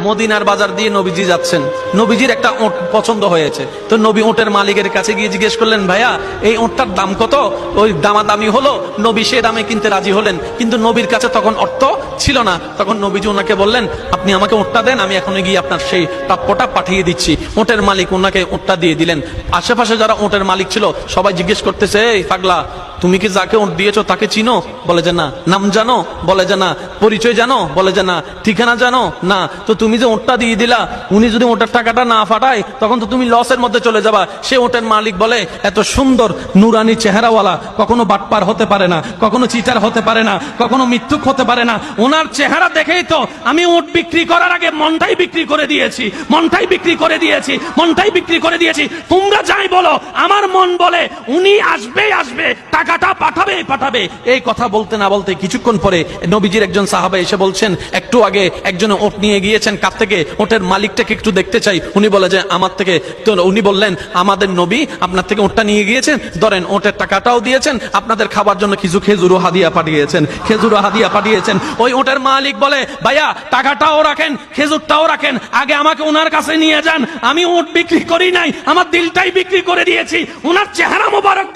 মদিনার বাজার দিয়ে নবীজি যাচ্ছেন, নবীজির একটা ওট পছন্দ হয়েছে, তো নবী ওটের মালিকের কাছে গিয়ে জিজ্ঞেস করলেন, ভাইয়া এই ওটটার দাম কত? ওই দামাদামি হলো, নবী সে দামে কিনতে রাজি হলেন, কিন্তু নবীর কাছে তখন অর্থ ছিল না। তখন নবীজি ওনাকে বললেন, আপনি আমাকে ওটটা দেন, আমি এখন গিয়ে আপনার সেই প্রাপ্যটা পাঠিয়ে দিচ্ছি। ওটের মালিক ওনাকে ওটটা দিয়ে দিলেন। আশেপাশে যারা ওটের মালিক ছিল সবাই জিজ্ঞেস করতেছে, এই পাগলা, তুমি কি যাকে ওট দিয়েছো তাকে চিনো? বলে যে না। নাম জানো? বলে যে না। পরিচয় জানো? বলে যে না। ঠিকানা জানো? না। তো তুমি যে ওটটা দিয়ে দিলা, উনি যদি ওটার টাকাটা না ফাটায় তখন তো তুমি লসের মধ্যে চলে যাবা। সে ওটের মালিক বলে, এত সুন্দর নুরানি চেহারাওয়ালা কখনো বাটপার হতে পারে না, কখনো চিটার হতে পারে না, কখনো মিথ্যুক হতে পারে না। ওনার চেহারা দেখেই তো আমি ওট বিক্রি করার আগে মনটাই বিক্রি করে দিয়েছি, মনটাই বিক্রি করে দিয়েছি, মনটাই বিক্রি করে দিয়েছি। তোমরা যাই বলো, আমার মন বলে উনি আসবেই আসবে, টাকাটা পাঠাবেই পাঠাবে। এই কথা বলতে না বলতে কিছুক্ষণ পরে নবীজির একজন সাহাবা এসে বলছেন, একটু আগে একজন ওট নিয়ে গিয়েছেন, কাছ থেকে ওটের মালিকটাকে একটু দেখতে চাই। উনি বলে যে আমার থেকে। তো উনি বললেন, আমাদের নবী আপনার থেকে ওটটা নিয়ে গিয়েছেন, ধরেন ওটের টাকাটাও দিয়েছেন, আপনাদের খাবার জন্য কিছু খেজুরও হাদিয়া পাঠিয়েছেন, খেজুরও হাদিয়া পাঠিয়েছেন। ওই ওটের মালিক বলে, ভাইয়া টাকাটাও রাখেন, খেজুরটাও রাখেন, আগে আমাকে ওনার কাছে নিয়ে যান। আমি ওট বিক্রি করি নাই, আমার দিলটাই বিক্রি করে দিয়েছি। ওনার চেহারা মোবারক